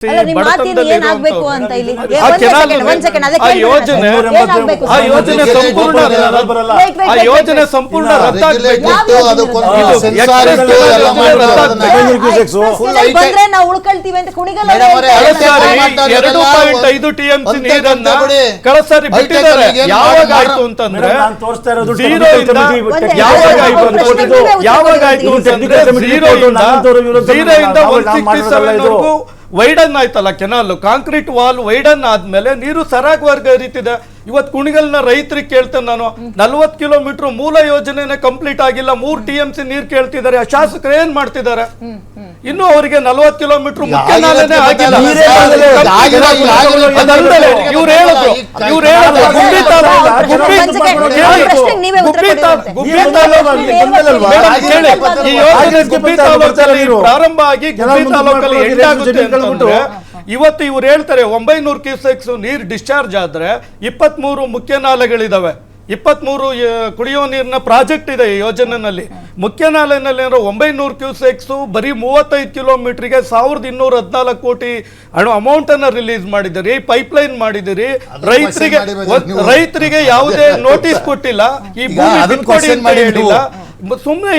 ಏನಾಗಬೇಕು ಅಂತ ಇಲ್ಲಿ ಯೋಜನೆ ಸಂಪೂರ್ಣ ರದ್ದಾಗಬೇಕು. ಬಂದ್ರೆ ನಾವು ಉಳ್ಕೊಳ್ತೀವಿ ಅಂತ ಕುಣಿಗಲ್ 2.5 TMC ನೀರನ್ನ ಕಳೆದ ಸಾರಿ ಬಿಟ್ಟಿದ್ದಾರೆ. ಯಾವಾಗ ಆಯ್ತು ಅಂತಂದ್ರೆ ಯಾವಾಗ ಆಯ್ತು ಅಂತಂದ್ರೆ 0 ಇಂದ 167 ವೈಡನ್ ಆಯ್ತಲ್ಲ ಕೆನಾಲ್ ಕಾಂಕ್ರೀಟ್ ವಾಲ್ ವೈಡನ್ ಆದ್ಮೇಲೆ ನೀರು ಸರಾಗವಾಗಿ ಹರಿತಿದೆ. ಇವತ್ತು ಕುಣಿಗಲ್ನ ರೈತರಿಗೆ ಕೇಳ್ತೇನೆ ನಾನು, 40 ಕಿಲೋಮೀಟರ್ ಮೂಲ ಯೋಜನೆ ಕಂಪ್ಲೀಟ್ ಆಗಿಲ್ಲ, 3 TMC ನೀರು ಕೇಳ್ತಿದ್ದಾರೆ. ಶಾಸಕರು ಏನ್ ಮಾಡ್ತಿದ್ದಾರೆ? ಇನ್ನು ಅವರಿಗೆ 40 ಕಿಲೋಮೀಟರ್ ಮುಖ್ಯ ನಾಲೆನೇ ಆಗಿಲ್ಲ. ಇವ್ರು ಹೇಳಿದ್ರು ಗುಬ್ಬಿ ತಾಲೂಕಲ್ಲಿ ಪ್ರಾರಂಭ ಆಗಿ ಗುಬ್ಬಿ ತಾಲೂಕಲ್ಲಿ ಎಂಡ್ ಆಗುತ್ತೆ ಅಂತಂದ್ರೆ ಇವತ್ತು ಇವ್ರು ಹೇಳ್ತಾರೆ 900 ಕ್ಯೂಸೆಕ್ಸ್ ನೀರು ಡಿಸ್ಚಾರ್ಜ್ ಆದ್ರೆ 23 ಮುಖ್ಯ ನಾಲೆಗಳಿದಾವೆ, 23 ಕುಡಿಯುವ ನೀರಿನ ಪ್ರಾಜೆಕ್ಟ್ ಇದೆ ಈ ಯೋಜನೆಯಲ್ಲಿ. ಮುಖ್ಯ ನಾಲೆನಲ್ಲಿ 900 ಕ್ಯೂಸೆಕ್ಸ್ ಬರೀ 35 ಕಿಲೋಮೀಟರ್ಗೆ 1214 ಕೋಟಿ ಅಮೌಂಟ್ ಅನ್ನ ರಿಲೀಸ್ ಮಾಡಿದಿರಿ, ಪೈಪ್ಲೈನ್ ಮಾಡಿದಿರಿ. ರೈತರಿಗೆ ಯಾವುದೇ ನೋಟಿಸ್ ಕೊಟ್ಟಿಲ್ಲ, ಈ ಭೂಮಿ ಬಿಟ್ಕೊಡಿ ಅಂತ ಹೇಳಿಲ್ಲ. ಸುಮ್ಮನೆ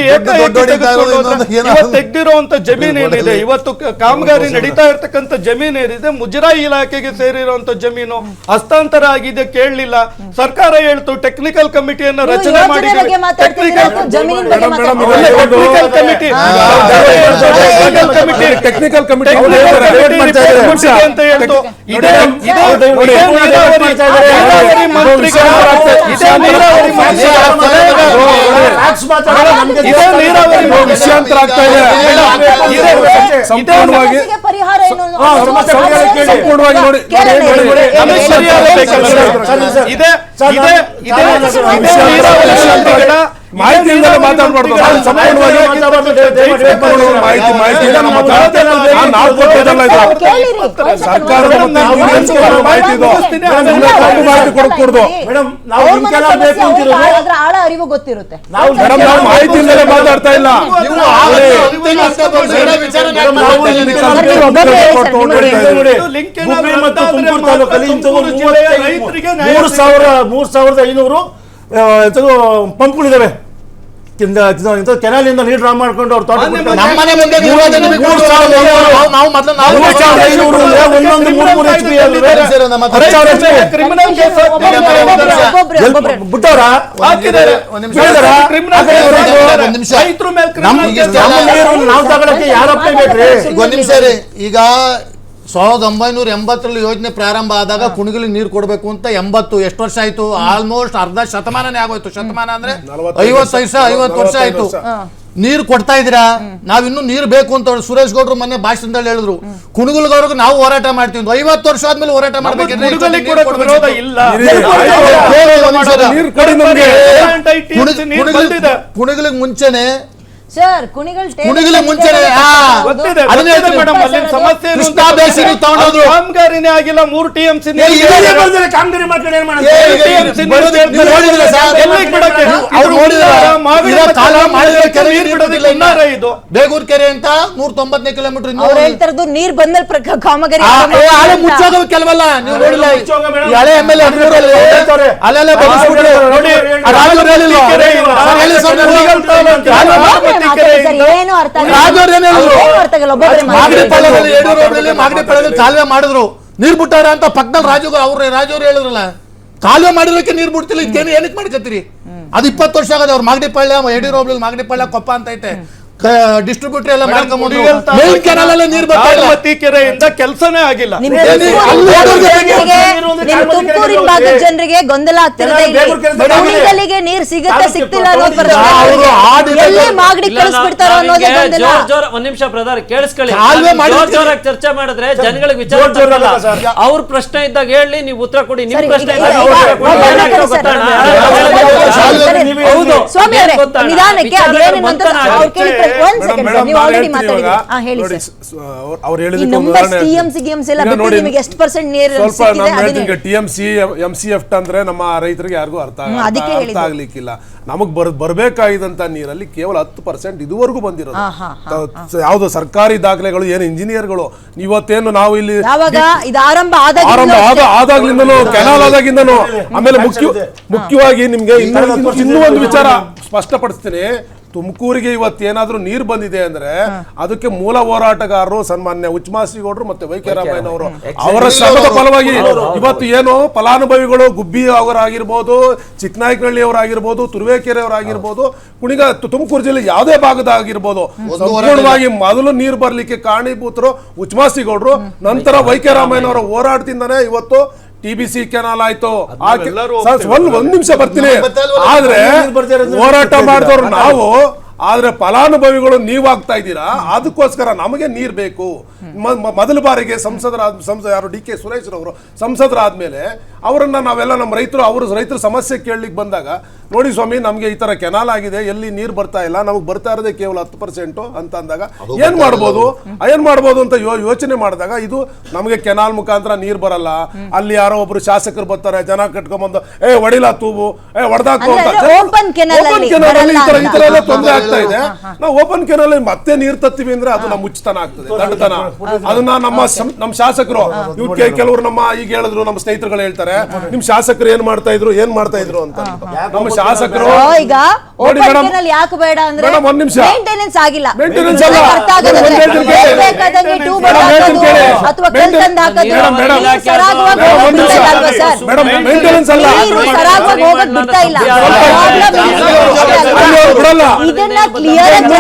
ತೆಗ್ದಿರುವಂತ ಜಮೀನ್ ಏನಿದೆ, ಇವತ್ತು ಕಾಮಗಾರಿ ನಡೀತಾ ಇರ್ತಕ್ಕಂಥ ಜಮೀನ್ ಏನಿದೆ ಮುಜರಾಯಿ ಇಲಾಖೆಗೆ ಸೇರಿರುವಂತ ಜಮೀನು ಹಸ್ತಾಂತರ ಆಗಿದೆ, ಕೇಳಲಿಲ್ಲ. ಸರ್ಕಾರ ಹೇಳ್ತು ಟೆಕ್ನಿಕಲ್ ಕಮಿಟಿಯನ್ನ ರಚನೆ ಮಾಡಿ ಟೆಕ್ನಿಕಲ್ ಕಮಿಟಿ ಅಂತ ಹೇಳ್ತು. ಇದೇ ವಿಷಯಾಂತರ ಆಗ್ತಾ ಇದೆ. ಸಂಪೂರ್ಣವಾಗಿ ಮಾಹಿತಿಯಿಂದಲೇ ಮಾತಾಡಬಾರ್ದು. ಸರ್ಕಾರದ ಮಾಹಿತಿ ಕೊಡಕೂಡದು. ಅರಿವು ಗೊತ್ತಿರುತ್ತೆ. ಮಾಹಿತಿಯಿಂದಲೇ ಮಾತಾಡ್ತಾ ಇಲ್ಲ. ತುಮಕೂರು ತಾಲೂಕಲ್ಲಿ 3,500 ಪಂಪ್ಗಳಿದಾವೆ. ಕೆನಾಲ್ ಇಂದ ನೀರು ಡ್ರಾ ಮಾಡ್ಕೊಂಡು ಅವ್ರ ತೋಟ ಬಿಟ್ಟವ್ರ ನಾವು ತಗೊಳಕ್ಕೆ ಯಾರಪ್ಪ ಬೇಕ್ರಿ? ಒಂದ್ ನಿಮಿಷ ರೀ. ಈಗ 1980 ಯೋಜನೆ ಪ್ರಾರಂಭ ಆದಾಗ ಕುಣಿಗಲಿಗೆ ನೀರು ಕೊಡಬೇಕು ಅಂತ 80 ಎಷ್ಟು ವರ್ಷ ಆಯ್ತು? ಆಲ್ಮೋಸ್ಟ್ ಅರ್ಧ ಶತಮಾನನೇ ಆಗೋಯ್ತು. ಶತಮಾನ ಅಂದ್ರೆ 50 ವರ್ಷ ಆಯ್ತು. ನೀರು ಕೊಡ್ತಾ ಇದ್ದೀರಾ? ನಾವಿನ್ನೂ ನೀರು ಬೇಕು ಅಂತ ಸುರೇಶ್ ಗೌಡ್ರು ಮೊನ್ನೆ ಭಾಷಣದಲ್ಲಿ ಹೇಳಿದ್ರು. ಕುಣಿಗಲ್ಗವ್ರಿಗೆ ನಾವು ಹೋರಾಟ ಮಾಡ್ತೀವಿ. 50 ವರ್ಷ ಆದ್ಮೇಲೆ ಹೋರಾಟ ಮಾಡ್ಬೇಕು. ಕುಣಿಗಲಿಗೆ ಮುಂಚೆನೆ ಸರ್ ಕುಣಿಗಲ್ ಮುಂಚೆನೆ ಕಾಮಗಾರಿನೇ ಆಗಿಲ್ಲ. 3 TMC ಕಾಮಗಾರಿ ಮಾಡ್ಕೊಂಡು ಏನ್ ಮಾಡೋದು? ಬೇಗೂರ್ ಕೆರೆ ಅಂತ 190 ಕಿಲೋಮೀಟರ್ ಹೇಳ್ತಾರದು ನೀರ್ ಬಂದಲ್ಲಿ ಕಾಮಗಾರಿ ಮುಚ್ಚೋದು ಕೆಲವಲ್ಲ. ನೀವು ನೋಡಿಲ್ಲ ಹಳೆ MLA ಅಲ್ಲೆಲ್ಲ ಕಾಲುವೆ ಮಾಡಿದ್ರು, ನೀರ್ ಬಿಟ್ಟಾರ ಅಂತ ಪಕ್ಕದಲ್ಲಿ ರಾಜವ್ರು ಹೇಳಿದ್ರಲ್ಲ, ಕಾಲುವೆ ಮಾಡಿರೋಕೆ ನೀರ್ ಬಿಡ್ತಿಲ್ಲ. ಇದಕ್ಕೇನು ಏನಕ್ಕೆ ಮಾಡ್ಕತ್ತೀರಿ? ಅದು 20 ವರ್ಷ ಆಗದೆ. ಅವ್ರು ಮಾಗಡಿಪಾಳ್ಯ ಯಡಿಯೂರೊಬ್ಳಿ ಮಾಗಡಿಪಾಳ್ಯ ಕೊಪ್ಪ ಅಂತ ಐತೆ, ಡಿಸ್ಟ್ರಿಬ್ಯೂಟರ್ ಎಲ್ಲ ಮಾಡ್ಕೊಂಡ್ಬಂದ್ರು. ಮೇನ್ ಕೆನಾಲ್ ಅಲ್ಲಿ ನೀರು ಕೆರೆಯಿಂದ ಕೆಲಸನೇ ಆಗಿಲ್ಲ. ತುಮಕೂರಿನ ಭಾಗದ ಜನರಿಗೆ ಗೊಂದಲ ಆಗ್ತಿರೋದೇ ನೀರು ಸಿಗುತ್ತೆ ಸಿಗ್ತಿಲ್ಲ ಅನ್ನೋದು, ಮಾಗಡಿ ಕಳಿಸ್ಬಿಡ್ತಾರೋ ಅನ್ನೋದೇ ಗೊಂದಲ. ಒಂದ್ ನಿಮಿಷ ಬ್ರದರ್ ಕೇಳಿಸ್ಕೊಳ್ಳಿ. ಜೋರಾಗಿ ಚರ್ಚೆ ಮಾಡಿದ್ರೆ ಜನಗಳಿಗೆ ವಿಚಾರ ಅವ್ರ ಪ್ರಶ್ನೆ ಇದ್ದಾಗ ಹೇಳಿ, ನೀವು ಉತ್ತರ ಕೊಡಿ. ನಿಮ್ ಪ್ರಶ್ನೆ ಸ್ವಾಮಿ ಅವರೇ ನಿಧಾನಕ್ಕೆ ಅದೇನೇನು ಅಂತ ಒಂದ್ ಸೆಕೆಂಡ್ ಸರ್, ನೀವು ಆಲ್ರೆಡಿ ಮಾತಾಡಿದ್ರಿ. ಹೇಳಿ ನೋಡಿ, ಸರ್. ಅವ್ರು ಈ ಹೇಳಿದ ನಂಬರ್ಸ್ ಟಿಎಂಸಿ ಗಿಎಂಸಿ ಎಲ್ಲ ಬಿಟ್ಟು ನಿಮಗೆ ಎಷ್ಟು ಪರ್ಸೆಂಟ್ ನೀರು ಸ್ವಲ್ಪ ಸಿಕ್ಕಿದೆ ನಾನು ಅದನ್ನೇ ಹೇಳ್ತೀನಿ, ಟಿಎಂಸಿ MCF ಅಂದ್ರೆ ನಮ್ಮ ರೈತರಿಗೆ ಯಾರಿಗೂ ಅರ್ಥ ಅದಕ್ಕೆ ಅರ್ಥ ಹೇಳಿದ್ದು. ಆಗ್ಲಿಕ್ಕಿಲ್ಲ. ನಮಗ್ ಬರ್ಬೇಕಾಗಿದ್ದಂತ ನೀರಲ್ಲಿ ಕೇವಲ 10% ಇದುವರೆಗೂ ಬಂದಿರೋದು. ಯಾವ್ದು ಸರ್ಕಾರಿ ದಾಖಲೆಗಳು ಏನು ಇಂಜಿನಿಯರ್ಗಳು ಇವತ್ತೇನು ನಾವು ಇಲ್ಲಿ ಯಾವಾಗ ಇದು ಆರಂಭ ಆದಾಗ್ಲಿಂದನೂ ಕೆನಾಲ್ ಆದಾಗಿಂದನೂ ಆಮೇಲೆ ಮುಖ್ಯವಾಗಿ ನಿಮ್ಗೆ ಇನ್ನೂ ಒಂದು ವಿಚಾರ ಸ್ಪಷ್ಟಪಡಿಸ್ತೀನಿ. ತುಮಕೂರಿಗೆ ಇವತ್ತೇನಾದ್ರೂ ನೀರು ಬಂದಿದೆ ಅಂದ್ರೆ ಅದಕ್ಕೆ ಮೂಲ ಹೋರಾಟಗಾರರು ಸನ್ಮಾನ್ಯ ಉಚ್ಮಾಸಿಗೌಡರು ಮತ್ತೆ ವೈಕೆ ರಾಮಯ್ಯನವರು ಅವರ ಶ್ರಮದ ಫಲವಾಗಿ ಇವತ್ತು ಏನು ಫಲಾನುಭವಿಗಳು ಗುಬ್ಬಿ ಅವರಾಗಿರ್ಬೋದು, ಚಿಕ್ಕನಾಯಕನಹಳ್ಳಿ ಅವರಾಗಿರ್ಬೋದು, ತುರುವೇಕೆರೆ ಅವರಾಗಿರ್ಬೋದು, ಕುಣಿಗ ತುಮಕೂರು ಜಿಲ್ಲೆ ಯಾವುದೇ ಭಾಗದಾಗಿರ್ಬೋದು ಸಂಪೂರ್ಣವಾಗಿ ಮೊದಲು ನೀರು ಬರ್ಲಿಕ್ಕೆ ಕಾರಣೀಭೂತರು ಉಚ್ಮಾಸಿಗೌಡರು, ನಂತರ ವೈಕೆ ರಾಮಯ್ಯನವರ ಹೋರಾಟದಿಂದನೇ ಇವತ್ತು TBC ಕೆನಾಲ್ ಆಯ್ತು. ಒಂದ್ ನಿಮಿಷ ಬರ್ತೀನಿ. ಆದ್ರೆ ಹೋರಾಟ ಮಾಡಿದವ್ರು ನಾವು, ಆದ್ರೆ ಫಲಾನುಭವಿಗಳು ನೀವಾಗ್ತಾ ಇದ್ದೀರಾ. ಅದಕ್ಕೋಸ್ಕರ ನಮಗೆ ನೀರ್ ಬೇಕು. ಮೊದಲ ಬಾರಿಗೆ ಯಾರು DK ಸುರೇಶ್ ರವರು ಸಂಸದರಾದ್ಮೇಲೆ ಅವರನ್ನ ನಾವೆಲ್ಲ ನಮ್ಮ ರೈತರ ಸಮಸ್ಯೆ ಕೇಳಲಿಕ್ಕೆ ಬಂದಾಗ, ನೋಡಿ ಸ್ವಾಮಿ ನಮ್ಗೆ ಈ ತರ ಕೆನಾಲ್ ಆಗಿದೆ, ಎಲ್ಲಿ ನೀರ್ ಬರ್ತಾ ಇಲ್ಲ, ನಮಗ್ ಬರ್ತಾ ಇರೋದೇ ಕೇವಲ 10% ಅಂತ ಅಂದಾಗ ಏನ್ ಮಾಡ್ಬೋದು ಅಂತ ಯೋಚನೆ ಮಾಡಿದಾಗ ಇದು ನಮಗೆ ಕೆನಾಲ್ ಮುಖಾಂತರ ನೀರ್ ಬರಲ್ಲ. ಅಲ್ಲಿ ಯಾರೋ ಒಬ್ರು ಶಾಸಕರು ಬರ್ತಾರೆ, ಜನ ಕಟ್ಕೊಂಡ್ಬಂದು ಹೊಡಿಲಾ ತೂಬು ಹೊಡೆದಾಕೋ ಅಂತ ಈ ತರ ಎಲ್ಲ ತೊಂದರೆ ಆಗ್ತಾ ಇದೆ. ನಾವು ಓಪನ್ ಕೆನಾಲ್ ಮತ್ತೆ ನೀರ್ ತತ್ತೀವಿ ಅಂದ್ರೆ ಅದು ನಮ್ಮ ಮುಚ್ಚತನ ಆಗ್ತದೆ, ದಂಡತನ. ಅದನ್ನ ನಮ್ಮ ಶಾಸಕರು ಕೆಲವರು ಈಗ ಹೇಳಿದ್ರು, ನಮ್ಮ ಸ್ನೇಹಿತರುಗಳು ಹೇಳ್ತಾರೆ, ನಿಮ್ ಶಾಸಕರು ಏನ್ ಮಾಡ್ತಾ ಇದ್ರು ಅಂತ. ನಮ್ಮ ಶಾಸಕರು ಈಗ ಓಪನ್ ಕೆನಾಲ್ ಯಾಕೆ ಬೇಡ ಅಂದ್ರೆ ಒಂದ್ ನಿಮಿಷ ಮೇಂಟೆನೆನ್ಸ್ ಆಗಿಲ್ಲ. ಮೇಂಟೆನೆನ್ಸ್ ಅಲ್ಲ, ಬೇಕಾದಂಗೆ ಟ್ಯೂಬ್ ಹಾಕೋದು ಅಥವಾ ಕಲ್ ತಂದು ಹಾಕೋದು ಸರಾಗವಾಗಿ ಹೋಗೋದು ಬಿಡ್ತಾ ಇಲ್ಲ ಅಲ್ವಾ ಸರ್? ಮೇಂಟೆನೆನ್ಸ್ ಅಲ್ಲ, ನೀರು ಸರಾಗವಾಗಿ ಹೋಗೋದು ಬಿಡ್ತಾ ಇಲ್ಲ. ಇದನ್ನ ಕ್ಲಿಯರ್ ಆಗಿ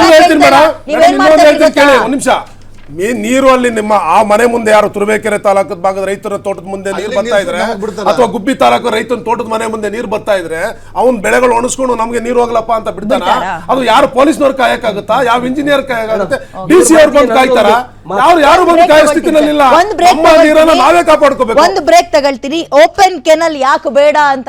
ನೀವೇನ್ ಮಾಡ್ತಾ ಇದ್ದೀರಾ? ಒಂದ್ ನಿಮಿಷ, ನೀರು ಅಲ್ಲಿ ನಿಮ್ಮ ಆ ಮನೆ ಮುಂದೆ ಯಾರು ತುರುವೇಕೆರೆ ತಾಲೂಕದ ಭಾಗದ ರೈತರ ತೋಟದ ಮುಂದೆ ನೀರು ಬರ್ತಾ ಇದ್ರೆ, ಅಥವಾ ಗುಬ್ಬಿ ತಾಲೂಕು ರೈತನ ತೋಟದ ಮನೆ ಮುಂದೆ ನೀರು ಬರ್ತಾ ಇದ್ರೆ ಅವನ್ ಬೆಳೆಗಳು ಒಣಸ್ಕೊಂಡು ನಮ್ಗೆ ನೀರು ಹೋಗ್ಲಪ್ಪ ಅಂತ ಬಿಡ್ತಾನ? ಅದು ಯಾರು ಪೊಲೀಸ್ನವ್ರು ಕಾಯಕ್ಕಾಗುತ್ತಾ? ಯಾವ ಇಂಜಿನಿಯರ್ ಕಾಯಕ್ಕಾಗುತ್ತೆ? DC ಅವ್ರು ಬಂದು ಕಾಯ್ತಾರ? ಯಾರು ಬಂದು ಕಾಯೋ ಸ್ಥಿತಿನಲ್ಲಿಲ್ಲ. ನಮ್ಮ ನೀರನ್ನ ನಾವೇ ಕಾಪಾಡ್ಕೋಬೇಕು. ಒಂದು ಬ್ರೇಕ್ ತಗೊಳ್ತೀನಿ. ಓಪನ್ ಕೆನಲ್ ಯಾಕೆ ಬೇಡ ಅಂತ